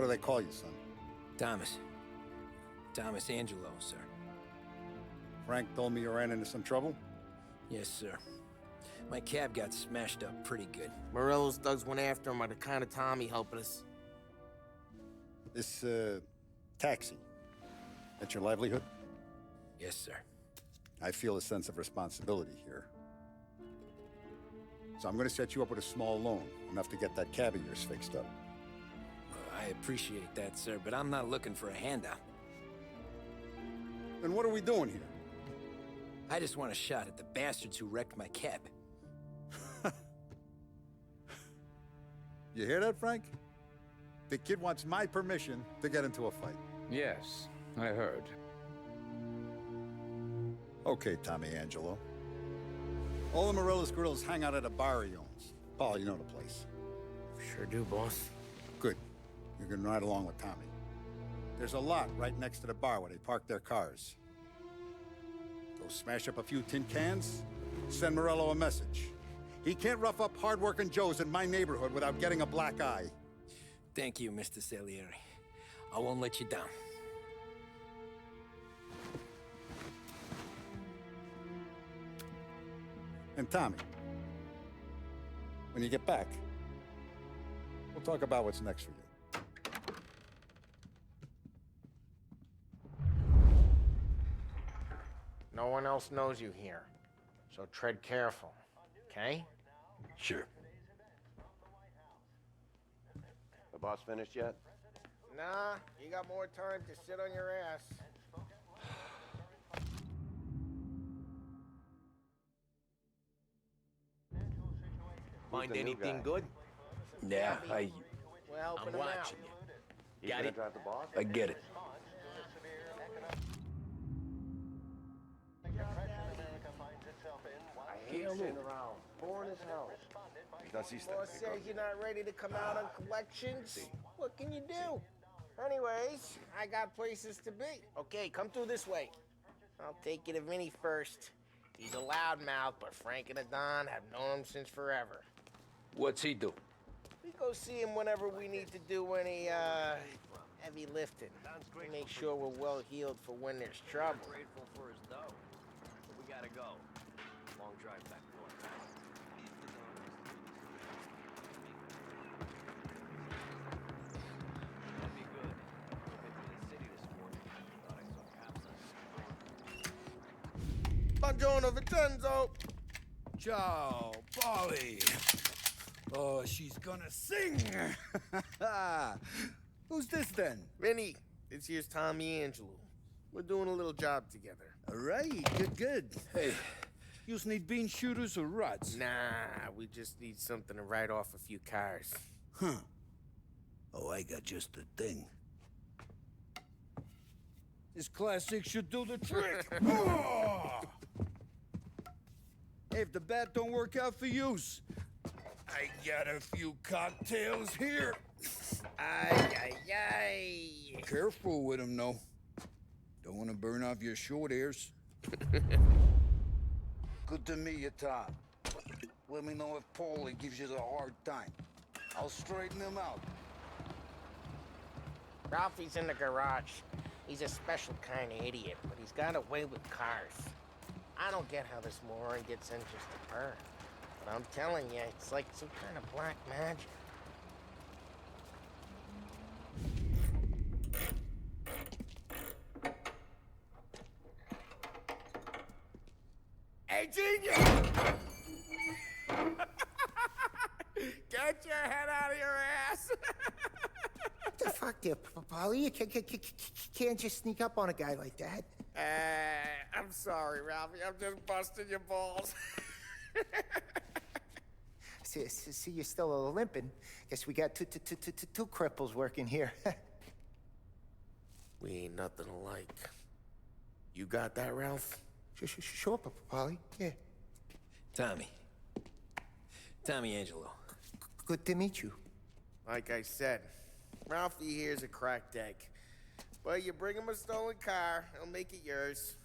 What do they call you, son? Thomas. Thomas Angelo, sir. Frank told me you ran into some trouble? Yes, sir. My cab got smashed up pretty good. Morello's thugs went after him by the kind of Tommy helping us. This, taxi. That's your livelihood? Yes, sir. I feel a sense of responsibility here. So I'm gonna set you up with a small loan, enough to get that cab of yours fixed up. I appreciate that, sir, but I'm not looking for a handout. Then what are we doing here? I just want a shot at the bastards who wrecked my cab. You hear that, Frank? The kid wants my permission to get into a fight. Yes, I heard. Okay, Tommy Angelo. All the Morello's grills hang out at a bar he owns. Paul, you know the place. Sure do, boss. Good. You can ride along with Tommy. There's a lot right next to the bar where they park their cars. Go smash up a few tin cans, send Morello a message. He can't rough up hard-working Joes in my neighborhood without getting a black eye. Thank you, Mr. Salieri. I won't let you down. And Tommy, when you get back, we'll talk about what's next for you. No one else knows you here, so tread careful, okay? Sure. The boss finished yet? Nah, you got more time to sit on your ass. Find anything good? Yeah, We're helping I'm him out. watching you. He's Got gonna it? drive the boss? I get it. I hate sitting around. Boring as hell. Boss says you're not ready to come out on collections. What can you do? Anyways, I got places to be. Okay, come through this way. I'll take you to Vinny first. He's a loudmouth, but Frank and the Don have known him since forever. What's he do? We go see him whenever we need to do any, heavy lifting. We make sure we're well healed for when there's trouble. Grateful for his dough. But we gotta go. Long drive back north. That'd be good. Been to the city this morning. Thought I saw cops on. Buongiorno, Vincenzo! Ciao, Polly. Oh, she's gonna sing. Who's this then? Vinny, this here's Tommy Angelo. We're doing a little job together. All right, good. Hey, you need bean shooters or rods? Nah, we just need something to write off a few cars. Huh. Oh, I got just the thing. This classic should do the trick. Oh! Hey, if the bat don't work out for yous, I got a few cocktails here. Ay, ay, ay. Careful with them, though. Don't want to burn off your short hairs. Good to meet you, Tom. Let me know if Paulie gives you the hard time. I'll straighten him out. Ralphie's in the garage. He's a special kind of idiot, but he's got a way with cars. I don't get how this moron gets in just to burn. But I'm telling you, it's like some kind of black magic. Hey, genius! Get your head out of your ass! What the fuck there, Polly? You can't just sneak up on a guy like that. I'm sorry, Ralphie. I'm just busting your balls. See, you're still limping. Guess we got two cripples working here. We ain't nothing alike. You got that, Ralph? Sure, Polly. Yeah. Tommy. Tommy Angelo. Good to meet you. Like I said, Ralphie here's a cracked egg. But you bring him a stolen car, he'll make it yours.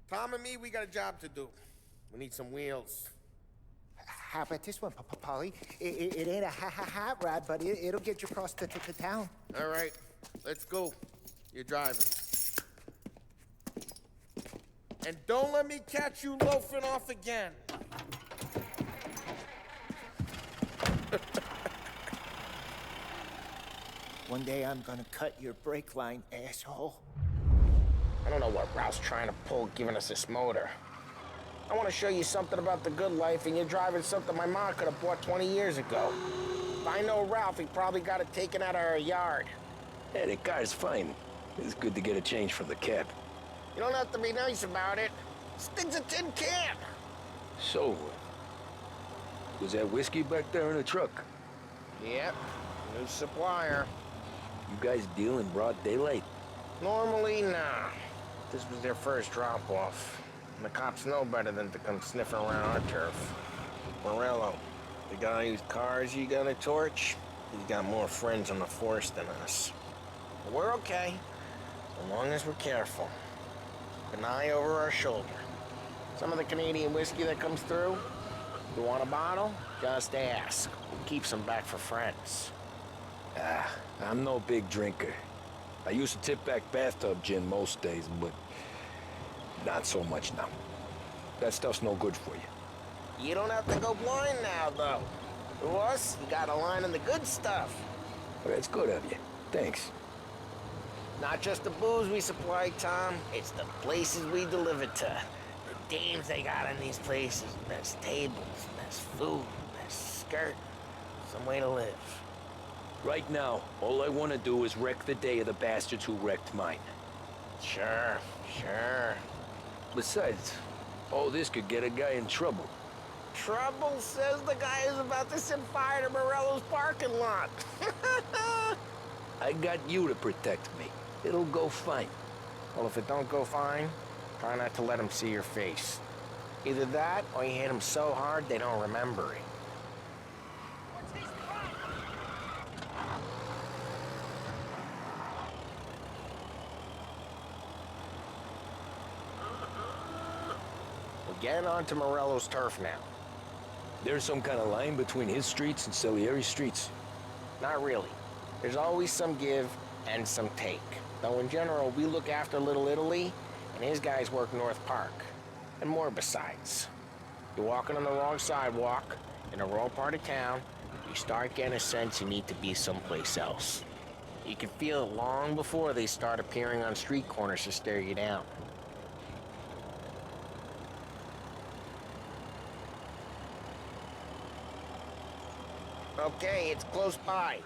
Tom and me, we got a job to do. We need some wheels. how about this one, Polly? It ain't a hot rod, but it'll get you across to town. All right, let's go. You're driving. And don't let me catch you loafing off again. One day I'm gonna cut your brake line, asshole. I don't know what Ralph's trying to pull giving us this motor. I want to show you something about the good life, and you're driving something my mom could have bought 20 years ago. If I know Ralph, he probably got it taken out of our yard. Yeah, the car's fine. It's good to get a change from the cab. You don't have to be nice about it. This thing's a tin can. So, was that whiskey back there in the truck? Yep, new supplier. You guys deal in broad daylight? Normally, nah. This was their first drop-off. And the cops know better than to come sniffing around our turf. Morello, the guy whose cars you gonna torch, he's got more friends on the force than us. But we're okay, as long as we're careful. An eye over our shoulder. Some of the Canadian whiskey that comes through, you want a bottle? Just ask. We'll keep some back for friends. I'm no big drinker. I used to tip back bathtub gin most days, but not so much now. That stuff's no good for you. You don't have to go blind now, though. To us, you got a line on the good stuff. Well, that's good of you. Thanks. Not just the booze we supply, Tom. It's the places we deliver to. The dames they got in these places. Best tables, best food, best skirt. Some way to live. Right now, all I want to do is wreck the day of the bastards who wrecked mine. Sure, sure. Besides, all this could get a guy in trouble. Trouble says the guy is about to set fire to Morello's parking lot. I got you to protect me. It'll go fine. Well, if it don't go fine, try not to let him see your face. Either that, or you hit him so hard they don't remember it. We're getting onto Morello's turf now. There's some kind of line between his streets and Salieri's streets. Not really. There's always some give and some take. Though in general, we look after Little Italy, and his guys work North Park. And more besides. You're walking on the wrong sidewalk, in the wrong part of town, you start getting a sense you need to be someplace else. You can feel it long before they start appearing on street corners to stare you down. Okay, it's close by.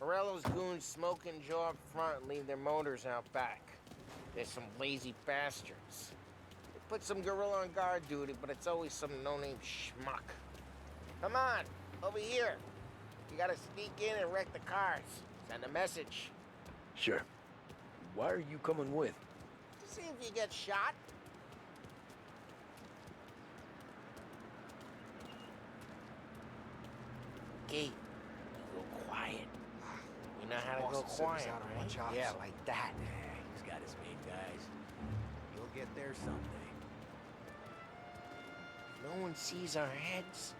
Morello's goons smoke and jaw up front and leave their motors out back. They're some lazy bastards. They put some gorilla on guard duty, but it's always some no-name schmuck. Come on, over here. You gotta sneak in and wreck the cars. Send a message. Sure. Why are you coming with? To see if you get shot. Okay, go quiet. You know how to go quiet, right? Yeah, like that. He's got his main guys. You'll get there someday. No one sees our heads.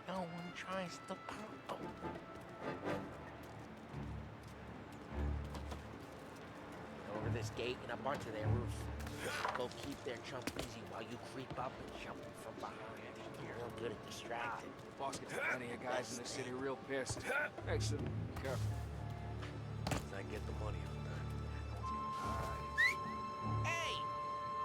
No one tries to pop them. Over this gate and up onto their roof. Go keep their chump busy while you creep up and jump from behind. You're real good at distracting. Boss gets plenty of guys in the city real pissed. Excellent. Careful. As I get the money on Hey!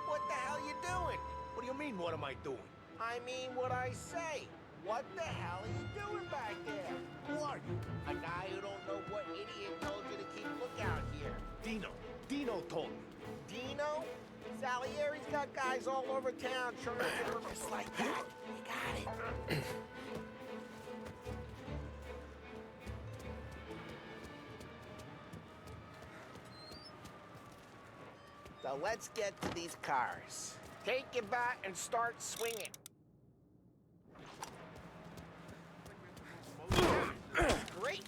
What the hell you doing? What do you mean, what am I doing? I mean what I say. What the hell are you doing back there? Who are you? A guy who don't know what idiot told you to keep lookout here. Dino. Dino told me. Dino? Salieri's got guys all over town trying to... Just like that. You got it. So let's get to these cars. Take it back and start swinging. Great.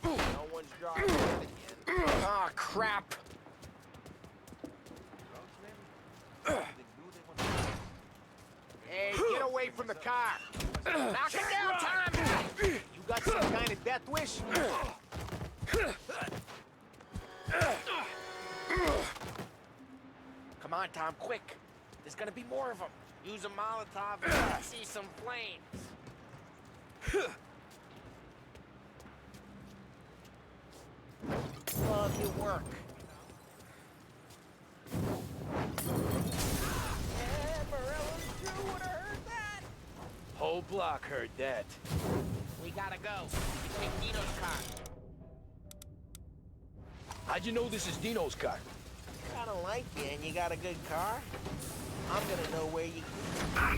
No one's driving again. Ah, crap. away from the car. Knock it down, Tom! You got some kind of death wish? Come on, Tom, quick. There's gonna be more of them. Use a Molotov and see some flames. Love your work. Yeah, Morello's crew would have heard that. Whole block heard that. We gotta go. Take Dino's car. How'd you know this is Dino's car? I don't like you, and you got a good car. I'm gonna know where you.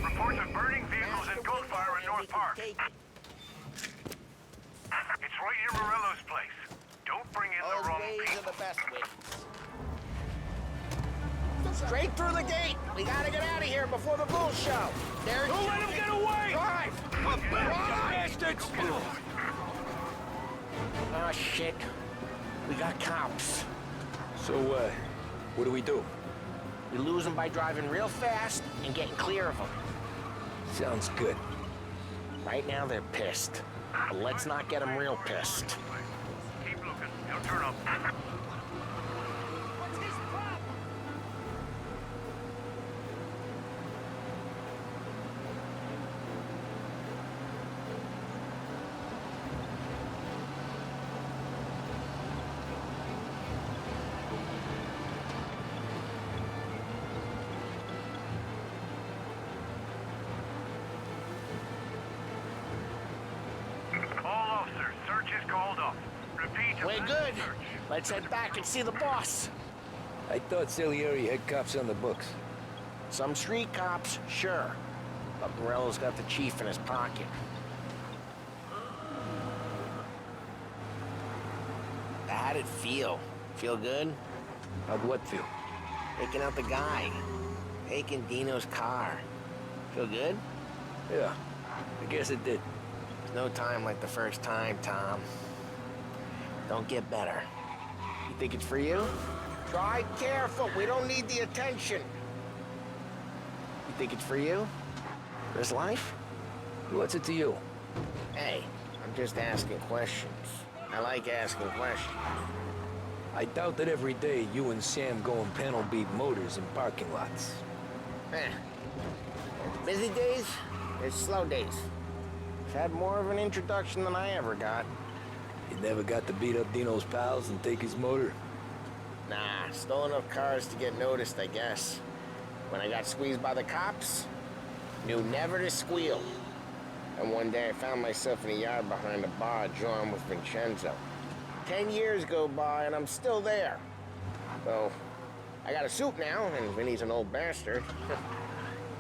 Reports of burning vehicles and gunfire in North Park. Take It's right near Morello's place. Don't bring in the those wrong ways people. are the best ways. Straight through the gate. We gotta get out of here before the bull show. There's. Don't let him get away! Drive! Bastards! Oh shit. We got cops. So, what do we do? We lose them by driving real fast and getting clear of them. Sounds good. Right now they're pissed. But let's not get them real pissed. Keep looking. He'll turn up. What's his problem? All officers, search is called off. Repeat. We're good. Let's head back and see the boss. I thought Salieri had cops on the books. Some street cops, sure. But Morello's got the chief in his pocket. How'd it feel? Feel good? How'd what feel? Taking out the guy. Taking Dino's car. Feel good? Yeah, I guess it did. There's no time like the first time, Tom. Don't get better. You think it's for you? Drive careful. We don't need the attention. You think it's for you? For his life? What's it to you? Hey, I'm just asking questions. I like asking questions. I doubt that every day you and Sam go and panel beat motors in parking lots. Eh. Busy days, there's slow days. I've had more of an introduction than I ever got. You never got to beat up Dino's pals and take his motor? Nah, stole enough cars to get noticed, I guess. When I got squeezed by the cops, knew never to squeal. And one day I found myself in a yard behind a bar drawn with Vincenzo. 10 years go by and I'm still there. So, I got a suit now, and Vinny's an old bastard.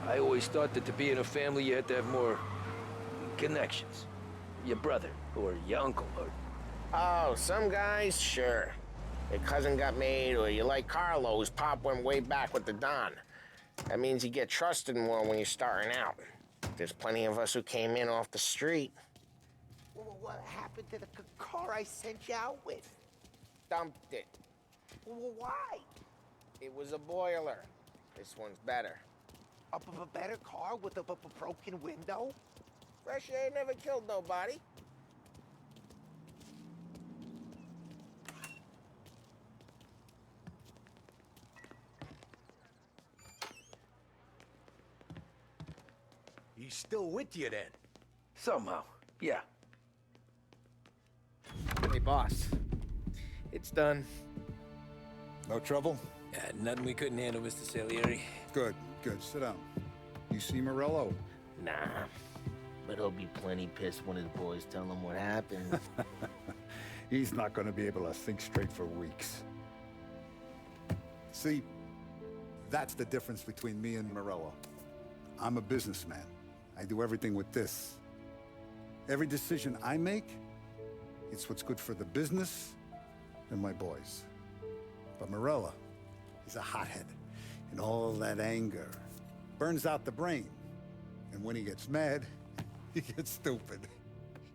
I always thought that to be in a family you had to have more connections. Your brother, or your uncle, or... Oh, some guys, sure. Your cousin got made, or you like Carlos, Pop went way back with the Don. That means you get trusted more when you're starting out. There's plenty of us who came in off the street. What happened to the car I sent you out with? Dumped it. Why? It was a boiler. This one's better. A better car with a broken window? Fresh air never killed nobody. He's still with you then? Somehow, yeah. Hey, boss. It's done. No trouble? Yeah, nothing we couldn't handle, Mr. Salieri. Good, good. Sit down. You see Morello? Nah. But he'll be plenty pissed when his boys tell him what happened. He's not going to be able to think straight for weeks. See, that's the difference between me and Morello. I'm a businessman. I do everything with this. Every decision I make, it's what's good for the business and my boys. But Morello, he's a hothead. And all that anger burns out the brain. And when he gets mad, he gets stupid.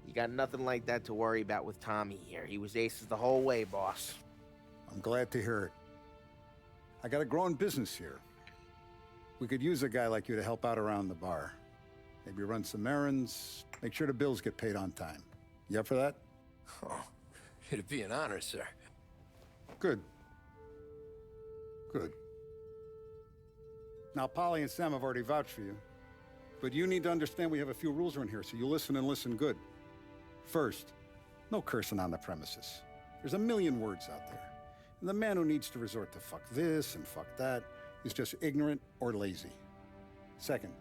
You got nothing like that to worry about with Tommy here. He was aces the whole way, boss. I'm glad to hear it. I got a growing business here. We could use a guy like you to help out around the bar. maybe run some errands, make sure the bills get paid on time. You up for that? Oh, it'd be an honor, sir. Good. Good. Now, Polly and Sam have already vouched for you. But you need to understand we have a few rules around here, so you listen and listen good. First, no cursing on the premises. There's a million words out there. And the man who needs to resort to fuck this and fuck that is just ignorant or lazy. Second,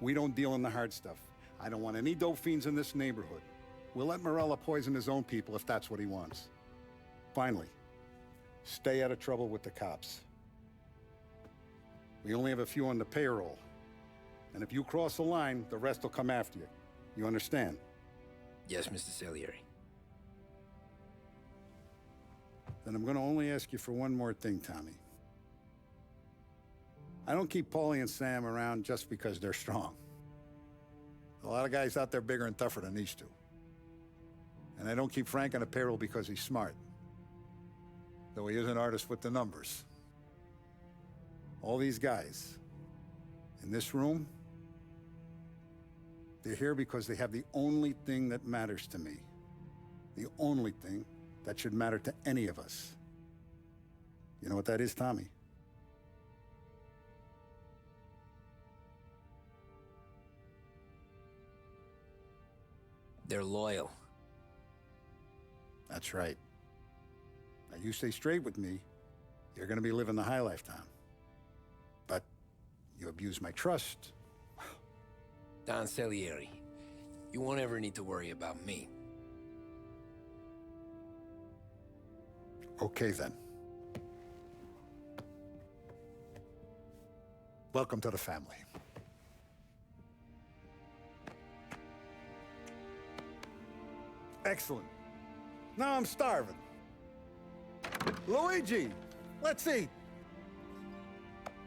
we don't deal in the hard stuff. I don't want any dope fiends in this neighborhood. We'll let Morella poison his own people if that's what he wants. Finally, stay out of trouble with the cops. We only have a few on the payroll. And if you cross the line, the rest will come after you. You understand? Yes, Mr. Salieri. Then I'm gonna only ask you for one more thing, Tommy. I don't keep Paulie and Sam around just because they're strong. A lot of guys out there bigger and tougher than these two. And I don't keep Frank on the payroll because he's smart. Though he is an artist with the numbers. All these guys in this room, they're here because they have the only thing that matters to me. The only thing that should matter to any of us. You know what that is, Tommy? They're loyal. That's right. Now you stay straight with me, you're gonna be living the high life, Tom. But you abuse my trust. Don Salieri, you won't ever need to worry about me. Okay, then. Welcome to the family. Excellent. Now I'm starving. Luigi, let's eat.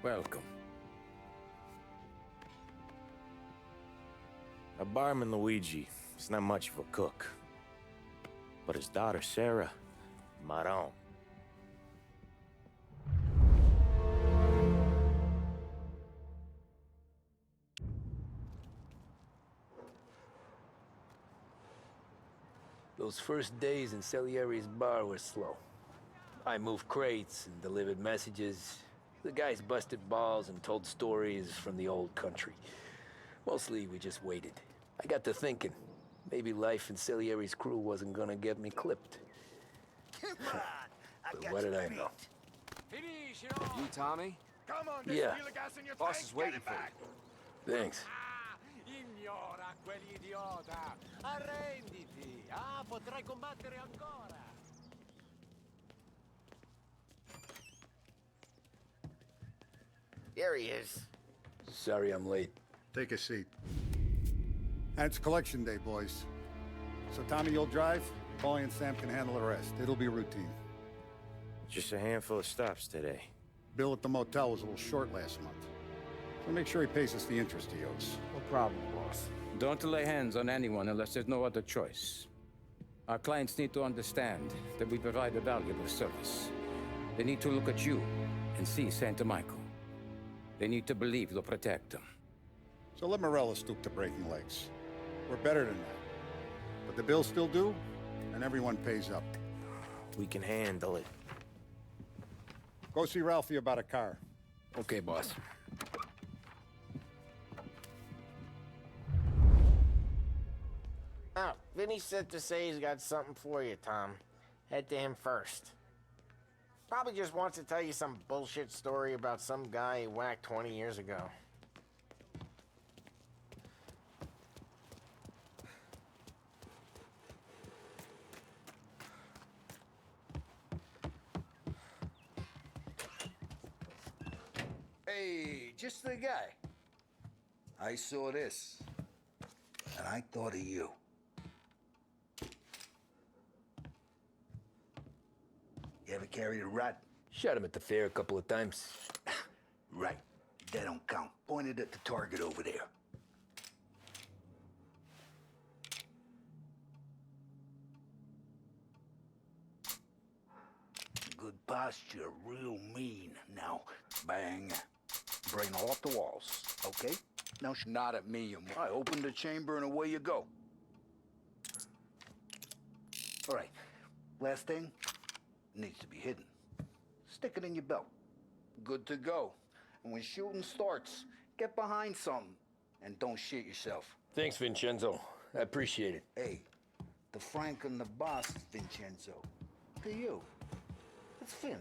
Welcome. A barman Luigi is not much of a cook. But his daughter Sarah, Maron. Those first days in Salieri's bar were slow. I moved crates and delivered messages. The guys busted balls and told stories from the old country. Mostly, we just waited. I got to thinking, maybe life in Salieri's crew wasn't gonna get me clipped. Come on, But what did I know? You, Tommy? Come on, Yeah. gas in your Boss tank. is waiting Get it for you. back. Thanks. Ignora quell'idiota! Arrenditi! Potrai combattere ancora! There he is. Sorry I'm late. Take a seat. And it's collection day, boys. So Tommy, you'll drive. Paulie and Sam can handle the rest. It'll be routine. Just a handful of stops today. Bill at the motel was a little short last month. So make sure he pays us the interest he owes. No problem, boss. Don't lay hands on anyone unless there's no other choice. Our clients need to understand that we provide a valuable service. They need to look at you and see Santa Michael. They need to believe you'll protect them. So let Morella stoop to breaking legs. We're better than that. But the bill's still due, and everyone pays up. We can handle it. Go see Ralphie about a car. Okay, boss. Oh, Vinny said to say he's got something for you, Tom. Head to him first. Probably just wants to tell you some bullshit story about some guy he whacked 20 years ago. Hey, just the guy. I saw this, and I thought of you. You ever carried a rat? Shot him at the fair a couple of times. Right. That don't count. Pointed at the target over there. Good posture, real mean. Now, bang. Brain all off the walls, okay? Now nod at me, and I open the chamber and away you go. All right, last thing, needs to be hidden. Stick it in your belt. Good to go. And when shooting starts, get behind something and don't shit yourself. Thanks, Vincenzo. I appreciate it. Hey, the Frank and the boss, Vincenzo. To you. It's Finny.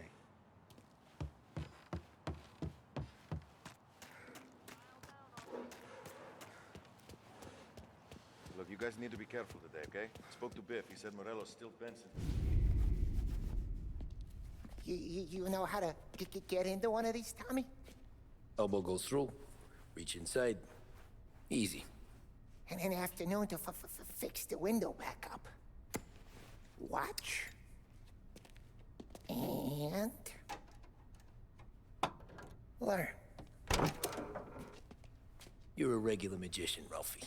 Look, you guys need to be careful today, okay? Spoke to Biff. He said Morello's still Benson. You know how to get into one of these, Tommy? Elbow goes through, reach inside. Easy. And an afternoon to fix the window back up. Watch. And... learn. You're a regular magician, Ralphie.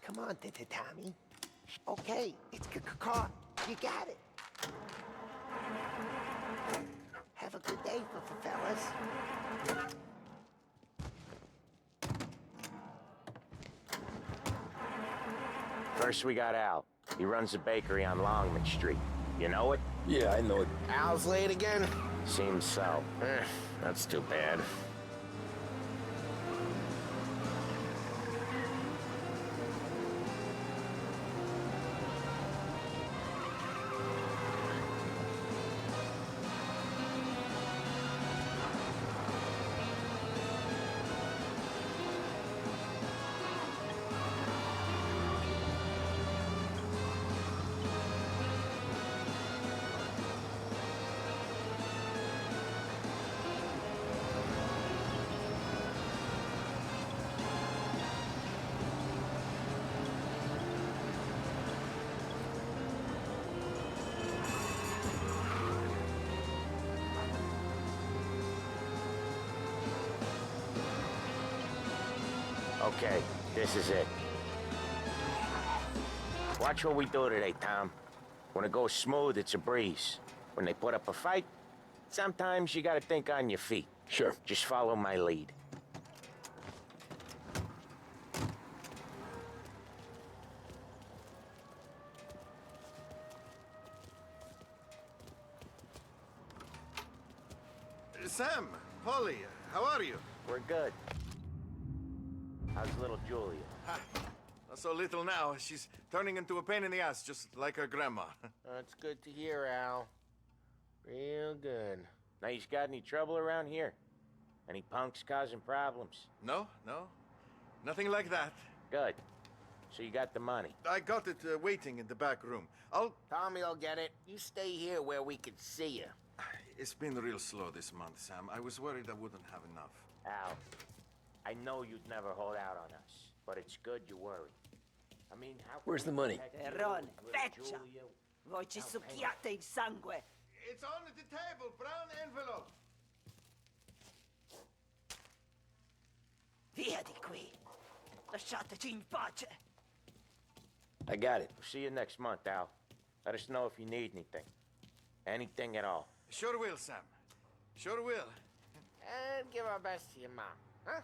Come on, Tommy. Okay, it's caught. You got it. Have a good day, fellas. First, we got Al. He runs a bakery on Longman Street. You know it? Yeah, I know it. Al's late again? Seems so. That's too bad. Okay, this is it. Watch what we do today, Tom. When it goes smooth, it's a breeze. When they put up a fight, sometimes you gotta think on your feet. Sure. Just follow my lead. Sam, Polly, how are you? We're good. How's little Julia? Ha, not so little now. She's turning into a pain in the ass, just like her grandma. That's good to hear, Al. Real good. Now, you got any trouble around here? Any punks causing problems? No, nothing like that. Good. So you got the money? I got it waiting in the back room. Tommy will get it. You stay here where we can see you. It's been real slow this month, Sam. I was worried I wouldn't have enough. Al, I know you'd never hold out on us, but it's good you worry. I mean, how... Where's the money? Ron, feccia! Voi ci succhiate il sangue! It's on the table, brown envelope. Via di qui! Lasciateci in pace! I got it. See you next month, Al. Let us know if you need anything. Anything at all. Sure will, Sam. Sure will. And give our best to your mom, huh?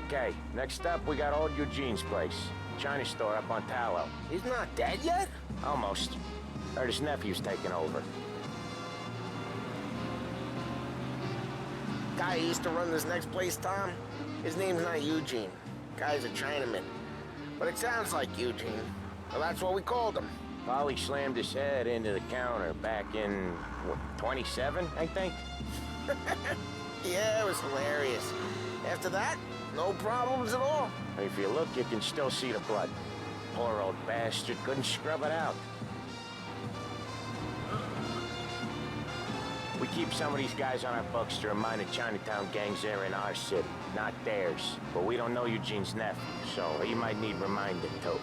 Okay, next up, we got old Eugene's place. China store up on Tallow. He's not dead yet? Almost. Heard his nephew's taking over. Guy who used to run this next place, Tom, his name's not Eugene. Guy's a Chinaman. But it sounds like Eugene. Well, that's what we called him. Polly slammed his head into the counter back in, what, 27, I think? Yeah, it was hilarious. After that, no problems at all. If you look, you can still see the blood. Poor old bastard couldn't scrub it out. We keep some of these guys on our books to remind the Chinatown gangs they're in our city, not theirs. But we don't know Eugene's nephew, so he might need reminding too.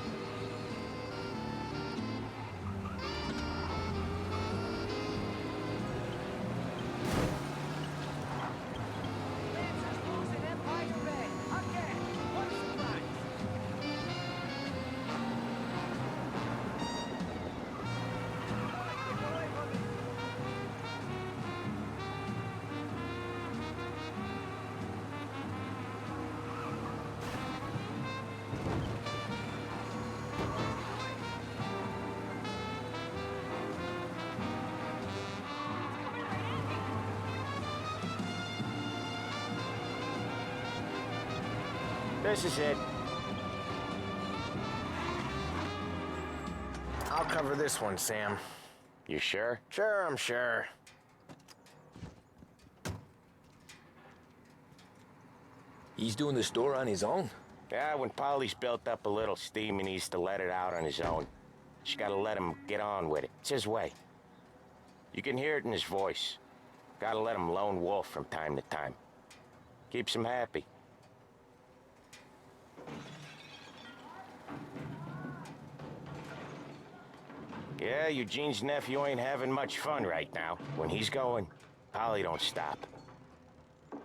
This is it. I'll cover this one, Sam. You sure? Sure, I'm sure. He's doing the store on his own? Yeah, when Polly's built up a little steam, he needs to let it out on his own. Just gotta let him get on with it. It's his way. You can hear it in his voice. Gotta let him lone wolf from time to time. Keeps him happy. Yeah, Eugene's nephew ain't having much fun right now. When he's going, Polly don't stop.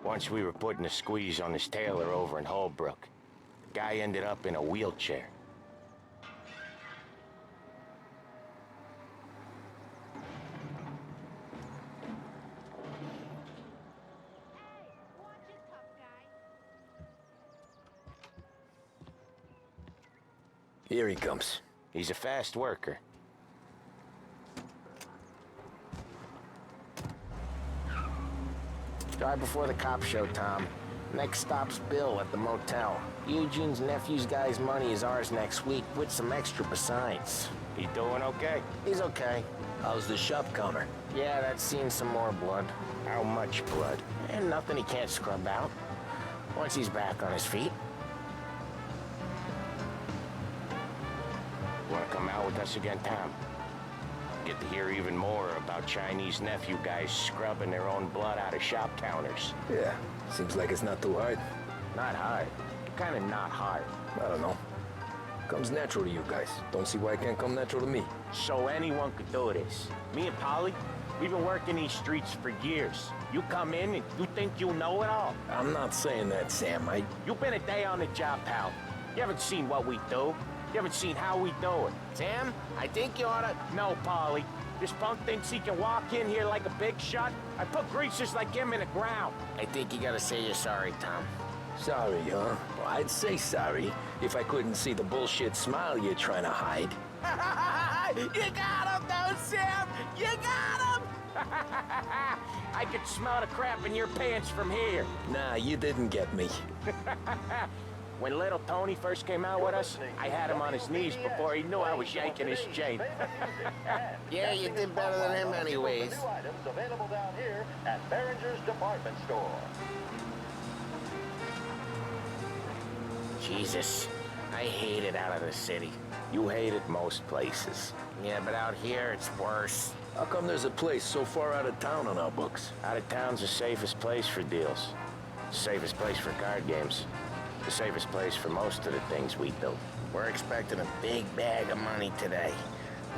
Once we were putting a squeeze on this tailor over in Holbrook. The guy ended up in a wheelchair. Here he comes. He's a fast worker. Drive before the cops show, Tom. Next stop's Bill at the motel. Eugene's nephew's guy's money is ours next week, with some extra besides. He doing okay? He's okay. How's the shop counter? Yeah, that's seen some more blood. How much blood? And nothing he can't scrub out. Once he's back on his feet. Wanna come out with us again, Tom? Get to hear even more about Chinese nephew guys scrubbing their own blood out of shop counters. Yeah, seems like it's not too hard. Not hard. Kinda not hard. I don't know. Comes natural to you guys. Don't see why it can't come natural to me. So anyone could do this. Me and Polly, we've been working these streets for years. You come in and you think you know it all. I'm not saying that, Sam. You've been a day on the job, pal. You haven't seen what we do. You haven't seen how we do it. Sam, I think you oughta... No, Polly. This punk thinks he can walk in here like a big shot. I put greasers like him in the ground. I think you gotta say you're sorry, Tom. Sorry, huh? Well, I'd say sorry if I couldn't see the bullshit smile you're trying to hide. You got him, though, Sam! You got him! I could smell the crap in your pants from here. Nah, you didn't get me. When little Tony first came out with us, I had him on his knees before he knew I was yanking his chain. Yeah, you did better than him anyways. New items available down here at Behringer's Department Store. Jesus, I hate it out of the city. You hate it most places. Yeah, but out here, it's worse. How come there's a place so far out of town on our books? Out of town's the safest place for deals. The safest place for card games. The safest place for most of the things we do. We're expecting a big bag of money today.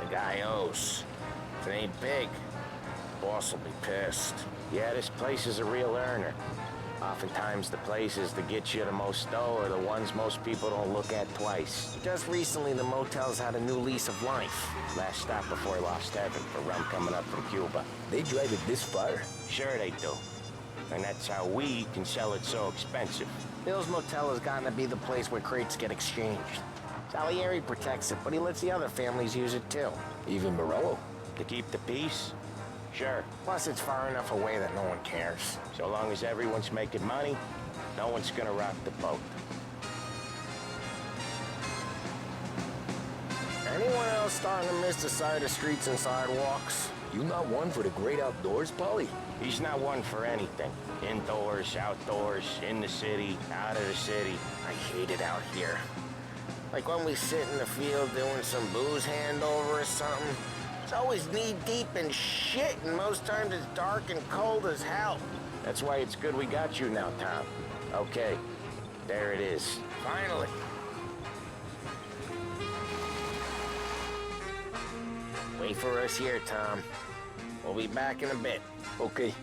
The guy owes. If it ain't big, boss will be pissed. Yeah, this place is a real earner. Oftentimes the places that get you the most dough are the ones most people don't look at twice. Just recently, the motel's had a new lease of life. Last stop before Lost Heaven for rum coming up from Cuba. They drive it this far? Sure they do. And that's how we can sell it so expensive. Bill's Motel has gotten to be the place where crates get exchanged. Salieri protects it, but he lets the other families use it too. Even Morello. To keep the peace? Sure. Plus, it's far enough away that no one cares. So long as everyone's making money, no one's gonna rock the boat. Anyone else starting to miss the side of streets and sidewalks? You not one for the great outdoors, Polly? He's not one for anything. Indoors, outdoors, in the city, out of the city. I hate it out here. Like when we sit in the field doing some booze handover or something. It's always knee-deep in shit, and most times it's dark and cold as hell. That's why it's good we got you now, Tom. Okay, there it is. Finally. Wait for us here, Tom. We'll be back in a bit. Okay.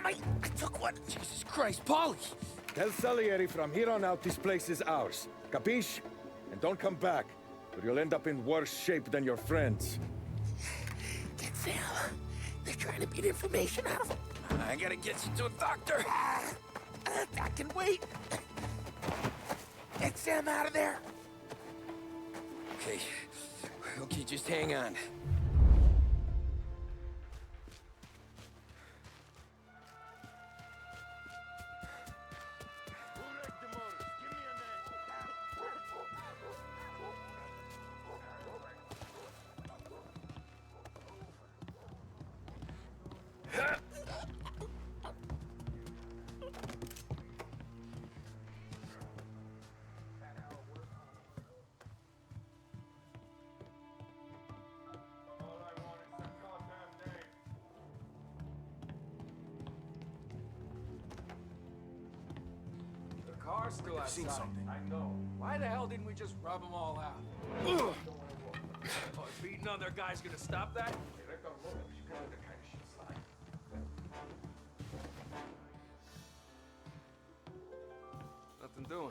I took one. Jesus Christ, Polly! Tell Salieri from here on out this place is ours. Capiche? And don't come back, or you'll end up in worse shape than your friends. That fell. The trying to beat information out of him. I gotta get you to a doctor. I can wait. Get Sam out of there. Okay, just hang on. Car's still outside. Seen something. I know. Why the hell didn't we just rub them all out? Oh, beating on their guys gonna stop that? Nothing doing.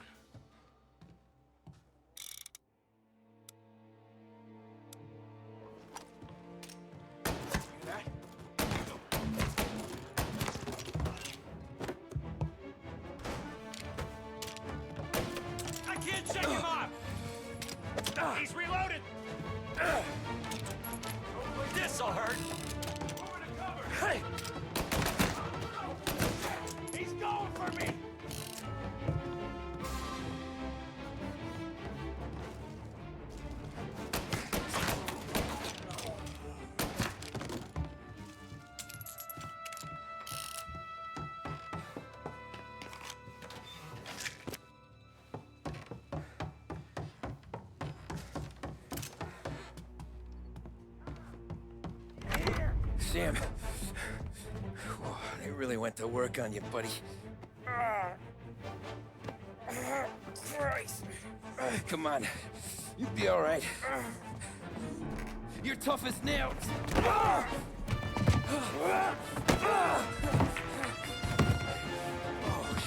I can't shake him off! He's reloaded! This'll hurt! Hey! He's going for me! Sam. Whoa, they really went to work on you, buddy. Christ. Come on. You'll be all right. You're tough as nails. Oh,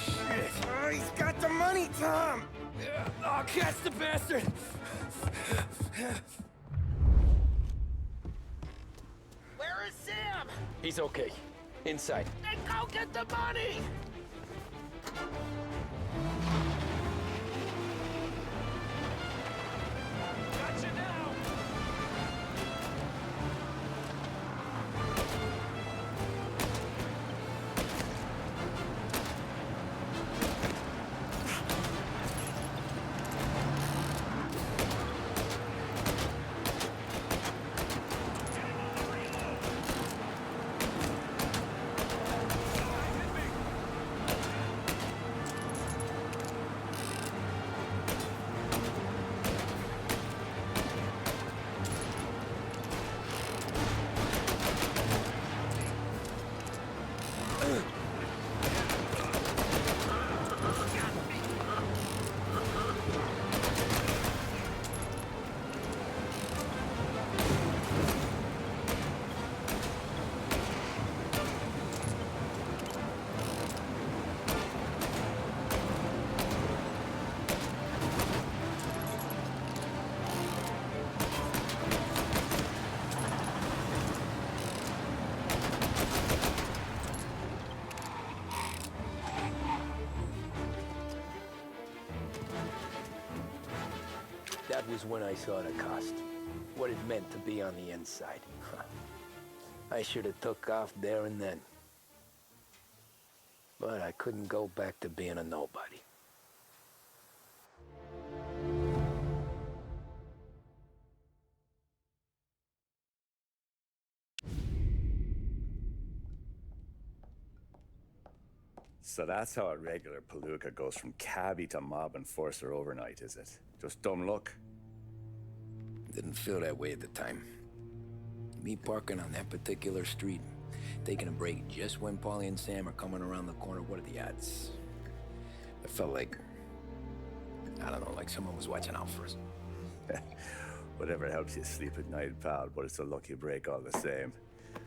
shit. Oh, he's got the money, Tom. Oh, catch the bastard. Where is Sam? He's okay. Inside. Then go get the money! Gotcha now! That was when I saw the cost. What it meant to be on the inside. I should have took off there and then. But I couldn't go back to being a nobody. So that's how a regular palooka goes from cabbie to mob enforcer overnight, is it? Just dumb luck? Didn't feel that way at the time. Me parking on that particular street, taking a break just when Paulie and Sam are coming around the corner, what are the odds? I felt like, I don't know, like someone was watching out for us. Whatever helps you sleep at night, pal, but it's a lucky break all the same.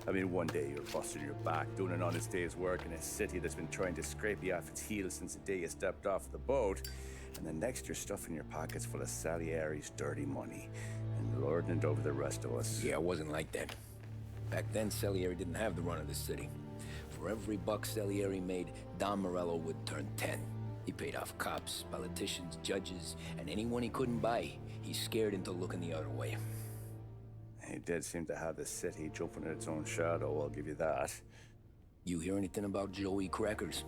I mean, one day you're busting your back, doing an honest day's work in a city that's been trying to scrape you off its heels since the day you stepped off the boat, and then next you're stuffing your pockets full of Salieri's dirty money and lording it over the rest of us. Yeah, it wasn't like that. Back then, Salieri didn't have the run of the city. For every buck Salieri made, Don Morello would turn 10. He paid off cops, politicians, judges, and anyone he couldn't buy, he scared into looking the other way. He did seem to have the city jumping in its own shadow, I'll give you that. You hear anything about Joey Crackers?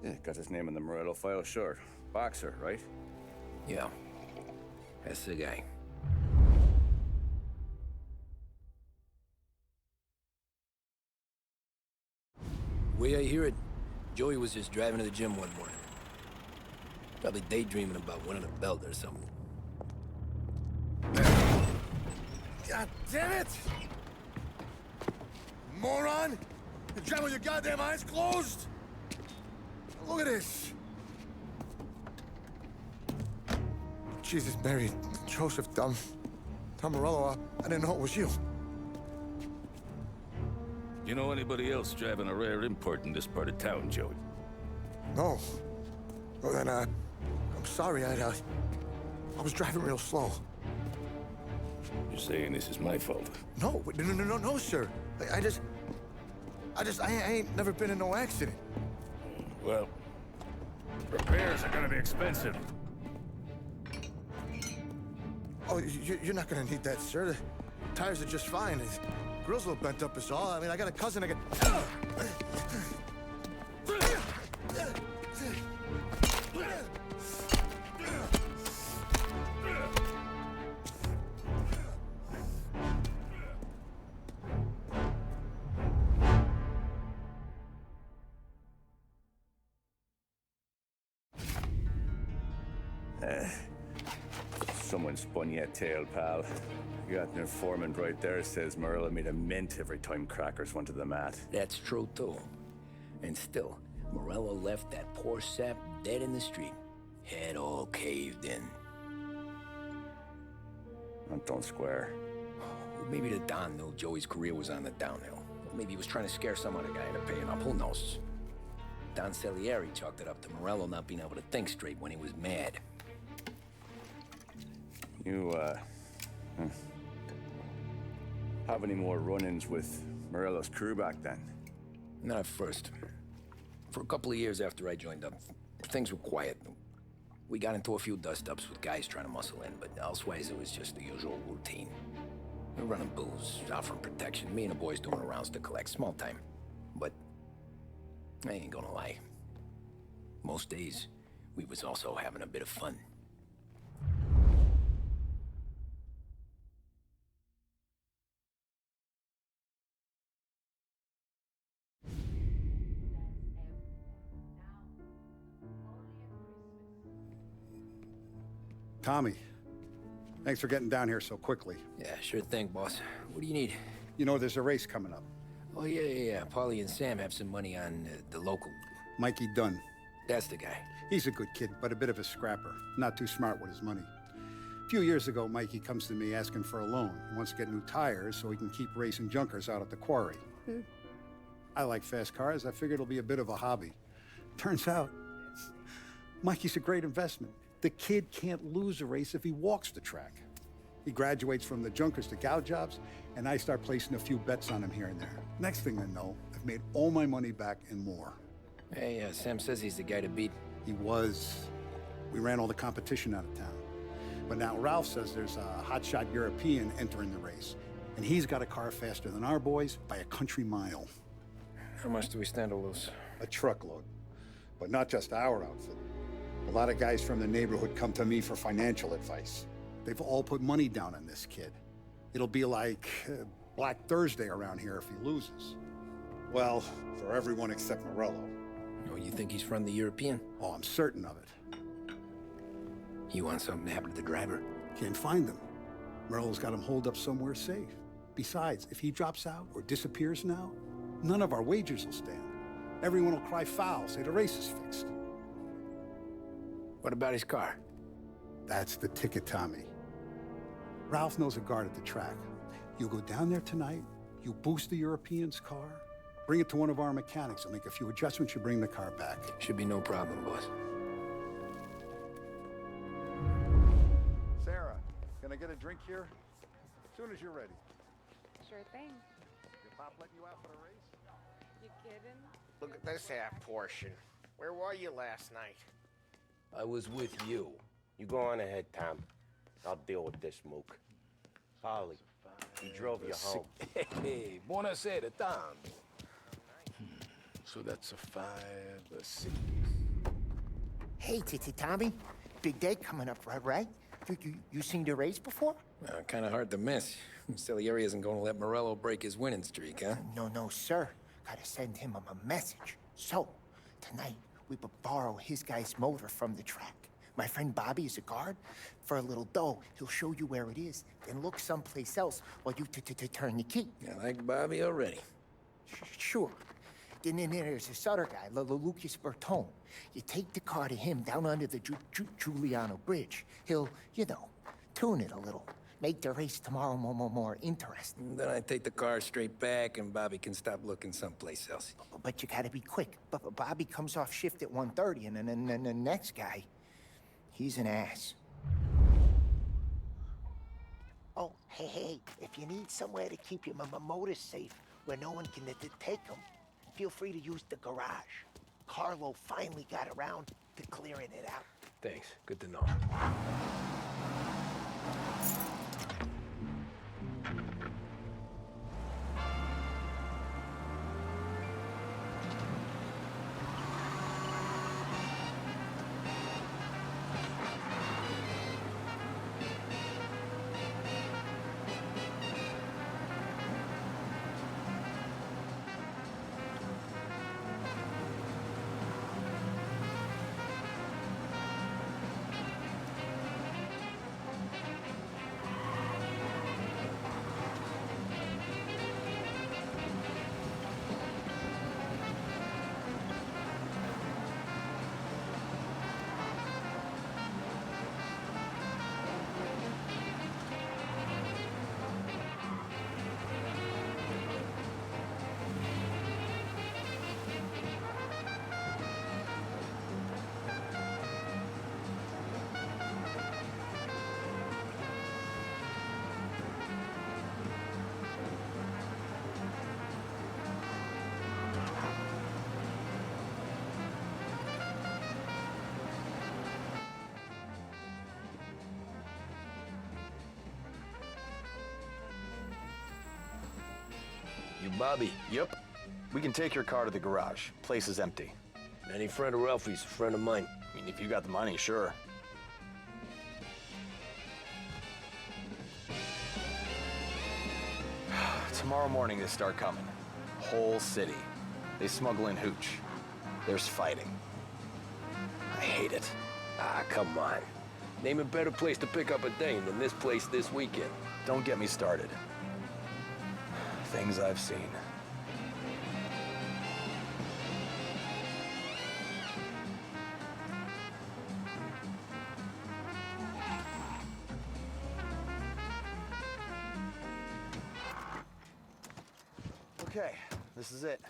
Yeah, got his name in the Morello file, sure. Boxer, right? Yeah, that's the guy. Way I hear it, Joey was just driving to the gym one morning. Probably daydreaming about winning a belt or something. God damn it! Moron! You're driving with your goddamn eyes closed? Look at this! Jesus, Mary, Joseph, Tom Morello, I didn't know it was you. You know anybody else driving a rare import in this part of town, Joey? No. Well, then, I'm sorry, I was driving real slow. You're saying this is my fault? No, no, sir. I ain't never been in no accident. Well, repairs are gonna be expensive. Oh, you're not gonna need that, sir. The tires are just fine. The grill's a little bent up is all. I mean, I got a cousin I can... Someone spun you a tale, pal. You got an informant right there says Morello made a mint every time Crackers went to the mat. That's true, too. And still, Morello left that poor sap dead in the street. Head all caved in. That don't square. Maybe the Don knew Joey's career was on the downhill. Maybe he was trying to scare some other guy into paying up. Who knows? Don Salieri chalked it up to Morello not being able to think straight when he was mad. You, have any more run-ins with Morello's crew back then? Not at first. For a couple of years after I joined up, things were quiet. We got into a few dust-ups with guys trying to muscle in, but elsewise it was just the usual routine. We're running booze, offering protection, me and the boys doing the rounds to collect, small time. But I ain't gonna lie. Most days, we was also having a bit of fun. Tommy, thanks for getting down here so quickly. Yeah, sure thing, boss. What do you need? You know there's a race coming up. Oh, yeah. Paulie and Sam have some money on the local. Mikey Dunn. That's the guy. He's a good kid, but a bit of a scrapper. Not too smart with his money. A few years ago, Mikey comes to me asking for a loan. He wants to get new tires so he can keep racing junkers out at the quarry. I like fast cars. I figured it'll be a bit of a hobby. Turns out, Mikey's a great investment. The kid can't lose a race if he walks the track. He graduates from the junkers to gal jobs, and I start placing a few bets on him here and there. Next thing I know, I've made all my money back and more. Hey, Sam says he's the guy to beat. He was. We ran all the competition out of town. But now Ralph says there's a hotshot European entering the race, and he's got a car faster than our boys by a country mile. How much do we stand to lose? A truckload. But not just our outfit. A lot of guys from the neighborhood come to me for financial advice. They've all put money down on this kid. It'll be like Black Thursday around here if he loses. Well, for everyone except Morello. Oh, you think he's from the European? Oh, I'm certain of it. You want something to happen to the driver? Can't find him. Morello's got him holed up somewhere safe. Besides, if he drops out or disappears now, none of our wagers will stand. Everyone will cry foul, say the race is fixed. What about his car? That's the ticket, Tommy. Ralph knows a guard at the track. You go down there tonight, you boost the European's car, bring it to one of our mechanics, and make a few adjustments, you bring the car back. Should be no problem, boss. Sarah, can I get a drink here? As soon as you're ready. Sure thing. Pop letting you out for the race? You kidding? Look at this half portion. Where were you last night? I was with you. You go on ahead, Tom. I'll deal with this mook. Polly, he drove you home. Hey, buonasera, Tom. So that's a 5, a 6. Hey, Tommy. Big day coming up, right? You seen the race before? Kind of hard to miss. Salieri isn't going to let Morello break his winning streak, huh? No, sir. Gotta send him a message. So, tonight, we borrow his guy's motor from the track. My friend Bobby is a guard. For a little dough, he'll show you where it is, then look someplace else while you turn the key. I like Bobby already. Sure. Then there's this other guy, Lucas Bertone. You take the car to him down under the Giuliano Bridge. He'll, tune it a little. Make the race tomorrow more interesting. Then I take the car straight back and Bobby can stop looking someplace else. But you gotta be quick. But Bobby comes off shift at 1:30, and then the next guy, he's an ass. Oh, hey, if you need somewhere to keep your motor safe where no one can take them, feel free to use the garage. Carlo finally got around to clearing it out. Thanks. Good to know. You Bobby? Yep. We can take your car to the garage. Place is empty. Any friend of Ralphie's, a friend of mine. I mean, if you got the money, sure. Tomorrow morning they start coming. Whole city. They smuggle in hooch. There's fighting. I hate it. Ah, come on. Name a better place to pick up a dame than this place this weekend. Don't get me started. Things I've seen. Okay, this is it.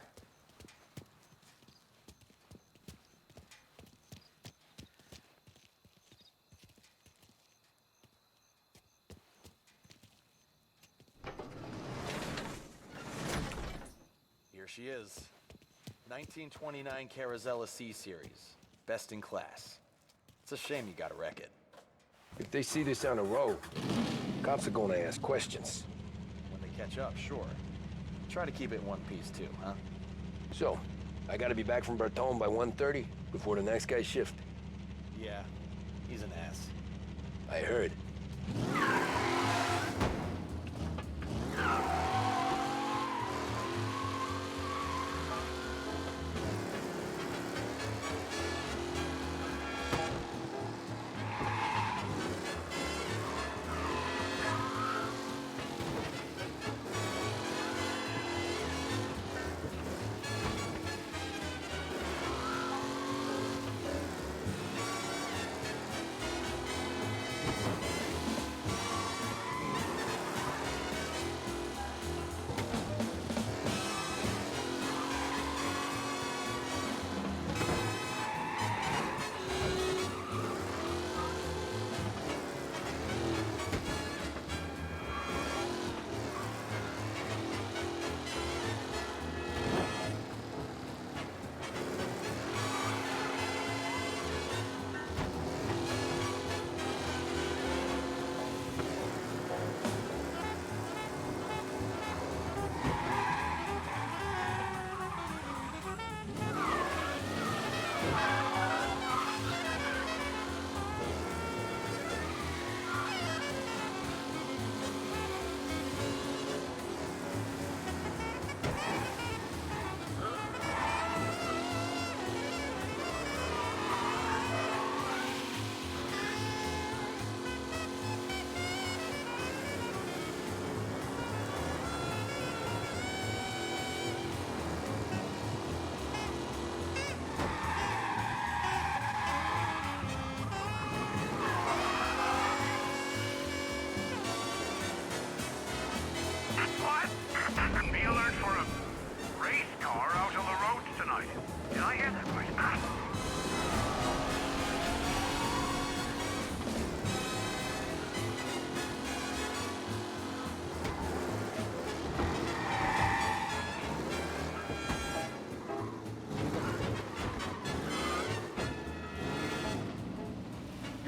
Here she is. 1929 Carazella C-Series. Best in class. It's a shame you gotta wreck it. If they see this on the road, cops are gonna ask questions. When they catch up, sure. Try to keep it in one piece too, huh? So, I gotta be back from Bertone by 1:30 before the next guy's shift. Yeah, he's an ass. I heard.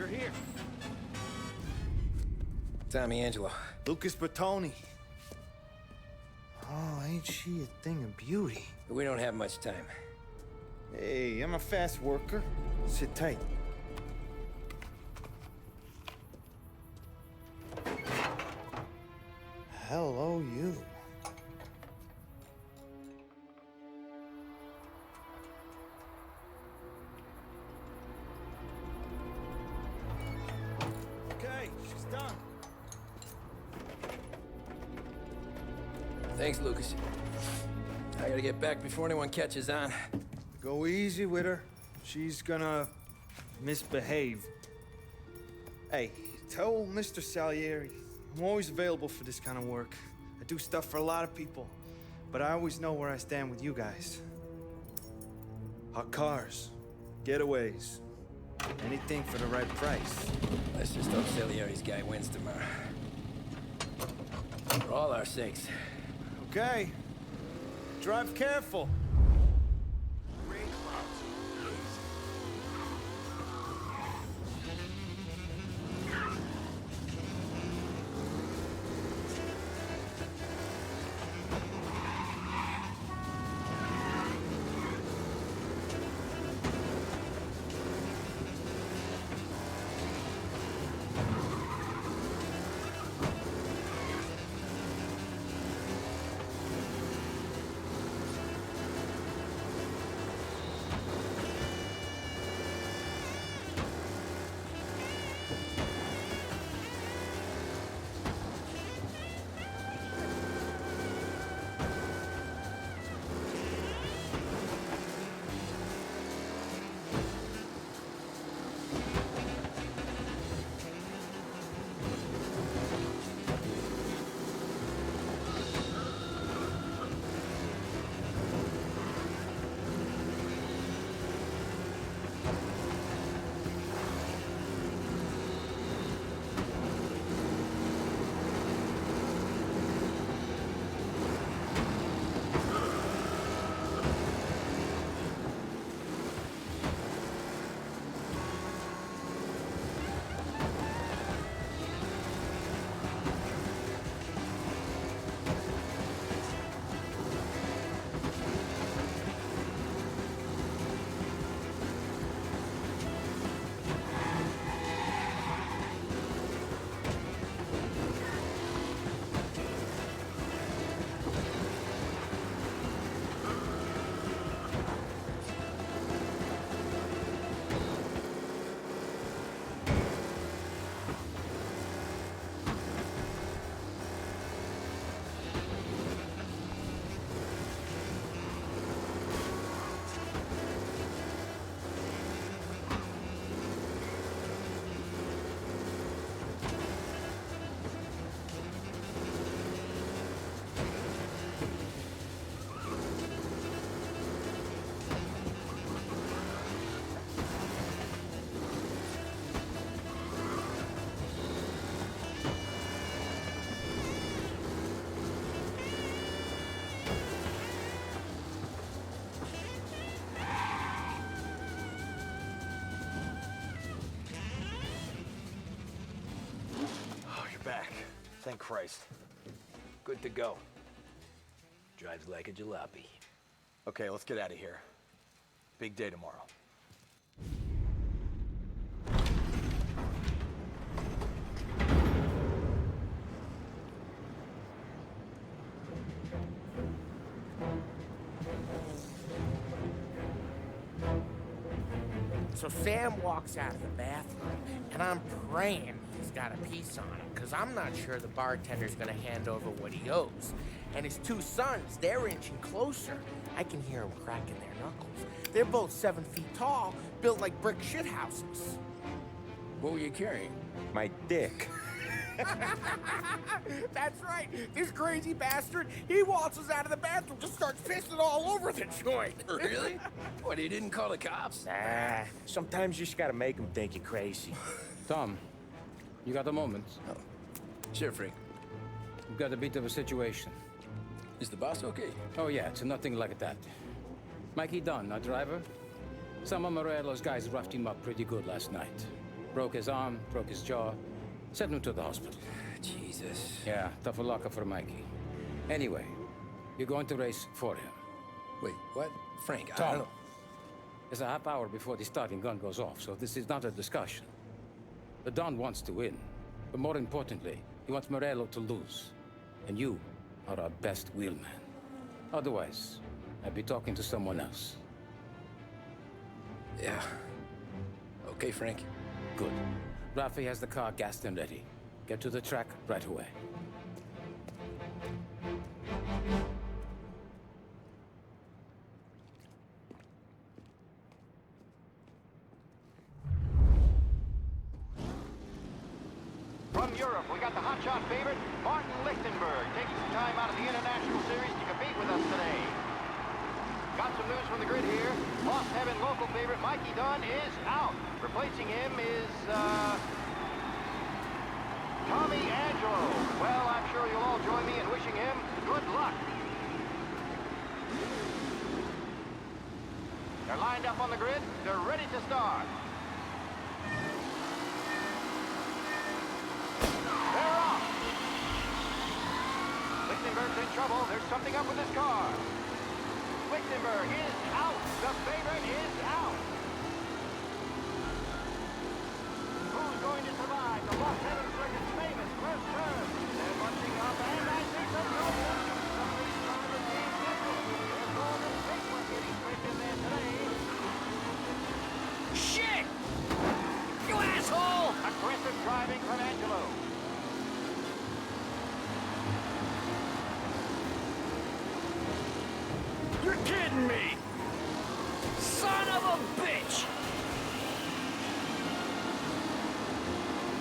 you're here. Tommy Angelo. Lucas Bertoni. Oh, ain't she a thing of beauty? We don't have much time. Hey, I'm a fast worker. Sit tight. Hello, you. Okay, she's done. Thanks, Lucas. I gotta get back before anyone catches on. Go easy with her. She's gonna misbehave. Hey, tell Mr. Salieri I'm always available for this kind of work. I do stuff for a lot of people, but I always know where I stand with you guys. Hot cars, getaways, anything for the right price. Let's just hope Salieri's guy wins tomorrow. For all our sakes. Okay. Drive careful. Back. Thank Christ. Good to go. Drives like a jalopy. Okay, let's get out of here. Big day tomorrow. So Sam walks out of the bathroom, and I'm praying he's got a piece on him, because I'm not sure the bartender's gonna hand over what he owes. And his two sons, they're inching closer. I can hear them cracking their knuckles. They're both 7 feet tall, built like brick shithouses. What were you carrying? My dick. That's right. This crazy bastard, he waltzes out of the bathroom, just starts pissing all over the joint. Really? What, he didn't call the cops? Nah, sometimes you just gotta make them think you're crazy. Tom, you got a moment? Oh. Sure, Frank. We've got a bit of a situation. Is the boss okay? Oh yeah, it's nothing like that. Mikey Dunn, our driver. Some of Morello's guys roughed him up pretty good last night. Broke his arm, broke his jaw. Sent him to the hospital. Jesus. Yeah, tough luck for Mikey. Anyway, you're going to race for him. Wait, what? Frank, I Tom, don't... there's a half hour before the starting gun goes off, so this is not a discussion. The Don wants to win, but more importantly, he wants Morello to lose. And you are our best wheelman. Otherwise, I'd be talking to someone else. Yeah. Okay, Frank. Good. Rafi has the car gassed and ready. Get to the track right away. From Europe, we got the hotshot favorite, Martin Lichtenberg, taking some time out of the International Series to compete with us today. Got some news from the grid here. Lost Heaven local favorite Mikey Dunn is out. Replacing him is, Tommy Angelo. Well, I'm sure you'll all join me in wishing him good luck. They're lined up on the grid. They're ready to start. They're off. Lichtenberg's in trouble. There's something up with his car. Lichtenberg is out. The favorite is out. Who's going to survive the Lost Heaven Circuit's famous first turn? They're bunching up, and I think they're going. Some of these drivers being different. There's more than six ones getting scraped in there today. Shit! You asshole! Aggressive driving from Angelo. You're kidding me! Son of a bitch!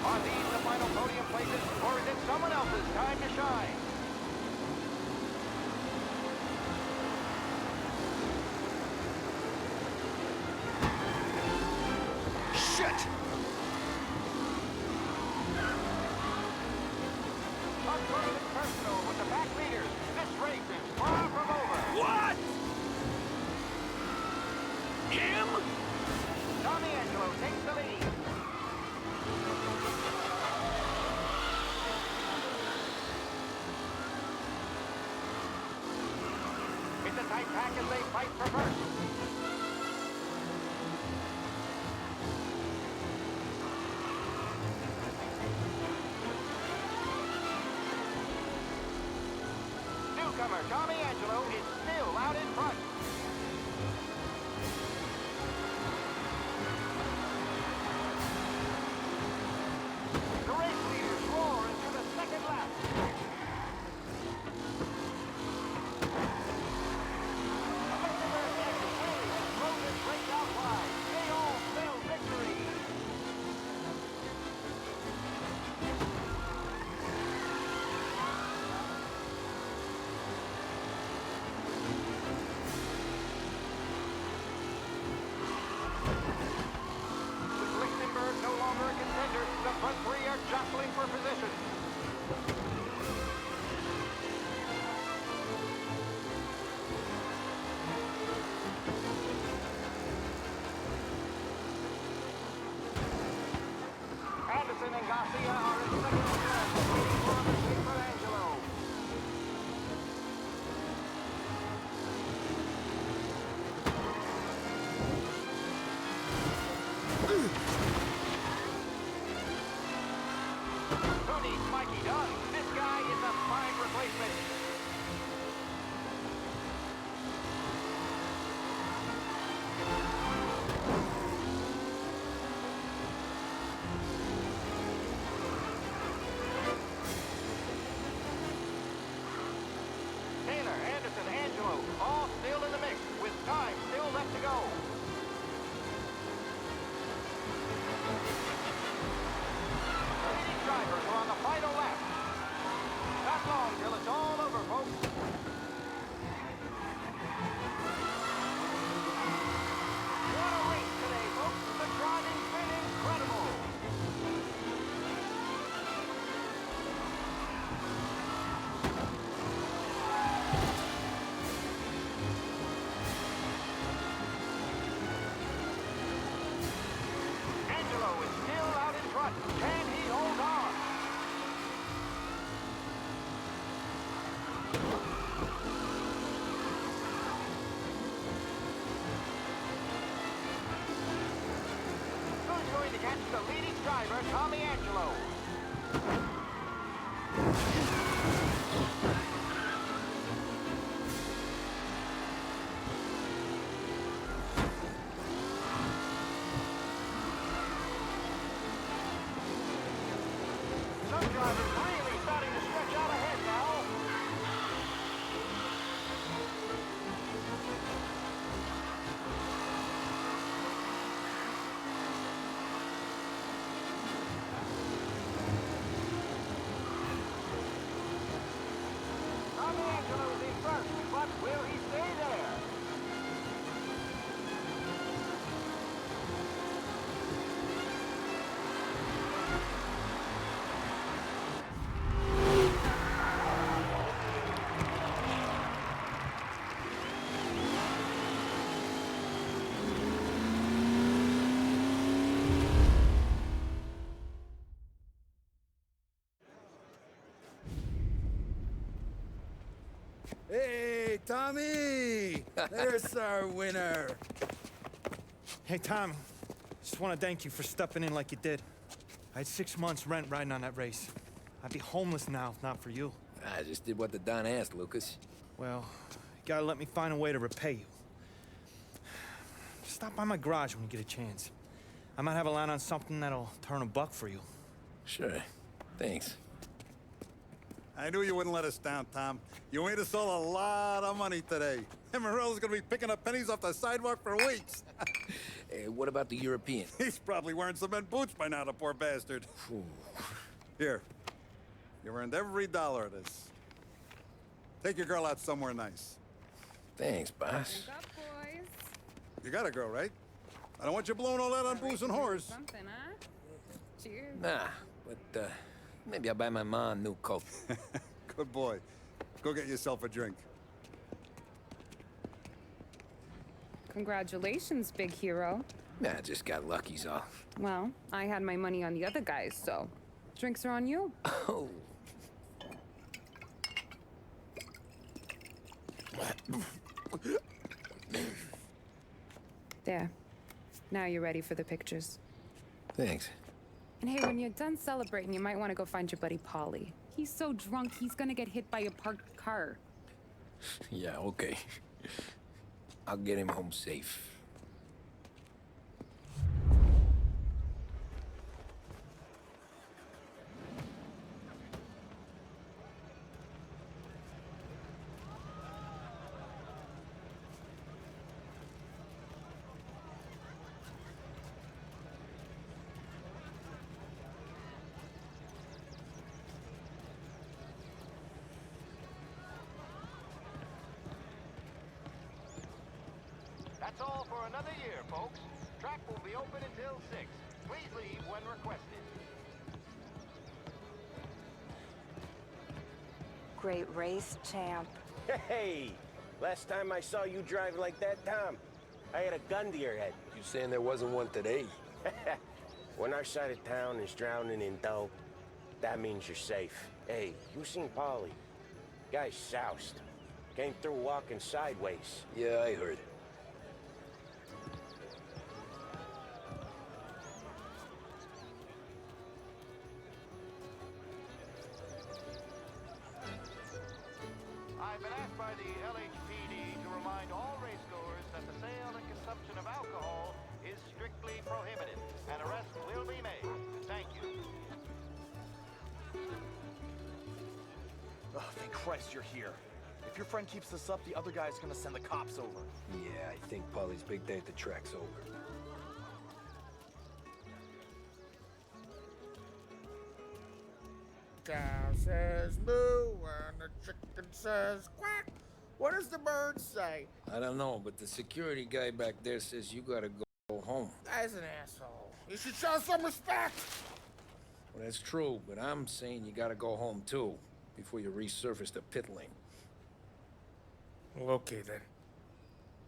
Are these the final podium places, or is it someone else's time to shine? Shit! Up close and personal with the back leaders. This race is far from over. What? Him? Tommy Angelo takes the lead. It's a tight pack as they fight for first. Newcomer Tommy Angelo is still out in front. The race leaders roar into the second lap. The front three are jostling for position. Anderson and Garcia are in second and third, waiting for a mistake for Angelo. Who needs Mikey Dunn? This guy is a fine replacement. Taylor, Anderson, Angelo, all still in the mix, with time still left to go. Drivers are on the final lap. Not long till it's all over. to catch the leading driver, Tommy Angelo. Some drivers really starting to stretch out ahead now. Tommy Angelo is in first, but will he stay there? Hey, Tommy! There's our winner. Hey, Tom. Just want to thank you for stepping in like you did. I had 6 months rent riding on that race. I'd be homeless now if not for you. I just did what the Don asked, Lucas. Well, you gotta let me find a way to repay you. Stop by my garage when you get a chance. I might have a line on something that'll turn a buck for you. Sure. Thanks. I knew you wouldn't let us down, Tom. You made us all a lot of money today. And Morello's gonna be picking up pennies off the sidewalk for weeks. Hey, what about the European? He's probably wearing cement boots by now, the poor bastard. Here. You earned every dollar of this. Take your girl out somewhere nice. Thanks, boss. Up, boys. You got a girl, right? I don't want you blowing all that on booze and whores. Something, huh? Cheers. Nah, but maybe I'll buy my mom a new coat. Good boy. Go get yourself a drink. Congratulations, big hero. Nah, just got lucky's all. Well, I had my money on the other guys, so drinks are on you. Oh. There. Now you're ready for the pictures. Thanks. And hey, when you're done celebrating, you might want to go find your buddy Paulie. He's so drunk, he's gonna get hit by a parked car. Yeah, okay. I'll get him home safe. That's all for another year, folks. Track will be open until 6. Please leave when requested. Great race, champ. Hey! Last time I saw you drive like that, Tom, I had a gun to your head. You saying there wasn't one today? When our side of town is drowning in dough, that means you're safe. Hey, you seen Paulie? Guy's soused. Came through walking sideways. Yeah, I heard. I've been asked by the LHPD to remind all racegoers that the sale and consumption of alcohol is strictly prohibited. An arrest will be made. Thank you. Oh, thank Christ you're here. If your friend keeps this up, the other guy's gonna send the cops over. Yeah, I think Paulie's big day at the track's over. Cow says moo and the chicken says quack. What does the bird say? I don't know, but the security guy back there says you gotta go home. Guy's an asshole. You should show some respect. Well, that's true, but I'm saying you gotta go home too, before you resurface the pit lane. Well, okay then.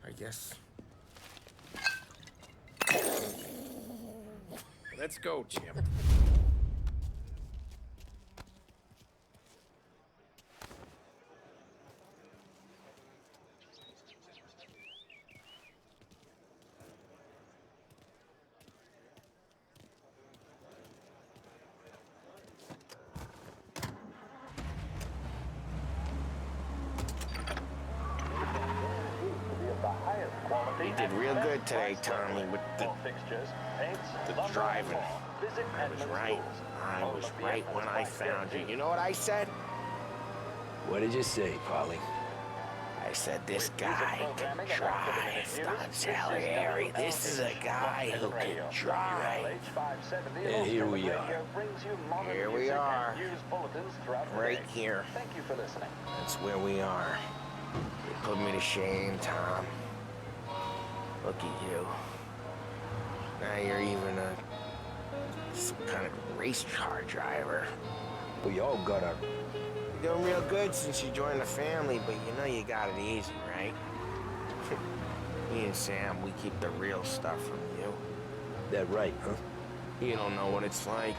I guess. Let's go, champ. did real good today, Tommy, with the driving. I was right. I was right when I found you. You know what I said? What did you say, Polly? I said, this guy can drive, Don Salieri. This is a guy who can drive. And here we are. Here we are. Right here. That's where we are. You put me to shame, Tom. Look at you. Now you're even some kind of race car driver. We all got our... You're doing real good since you joined the family, but you know you got it easy, right? Me and Sam, we keep the real stuff from you. That right, huh? You don't know what it's like.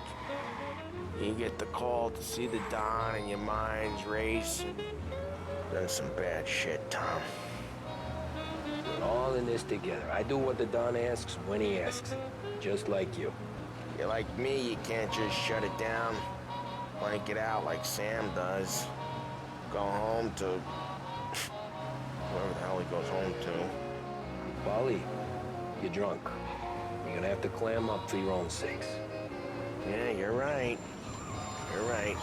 You get the call to see the Don and your mind's race. Done some bad shit, Tom. We're all in this together. I do what the Don asks when he asks it. Just like you. You're like me, you can't just shut it down. Blank it out like Sam does. Go home to... wherever the hell he goes home to. Polly, you're drunk. You're gonna have to clam up for your own sakes. Yeah, you're right. You're right.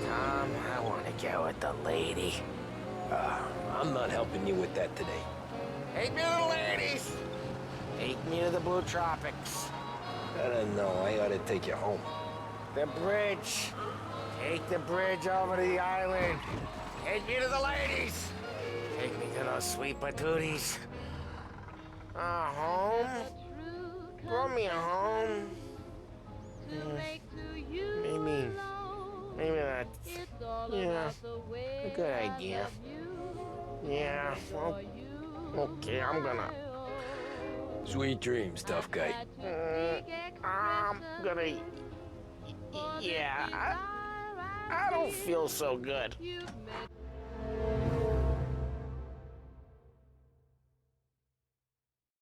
Tom, I want to go with the lady. I'm not helping you with that today. Take me to the ladies! Take me to the Blue Tropics. I don't know. I ought to take you home. The bridge. Take the bridge over to the island. Take me to the ladies. Take me to those sweet patooties. Home? Brought me a home. Maybe that's, a good idea. Yeah, well, okay, I'm gonna... Sweet dreams, tough guy. I'm gonna... Yeah, I don't feel so good.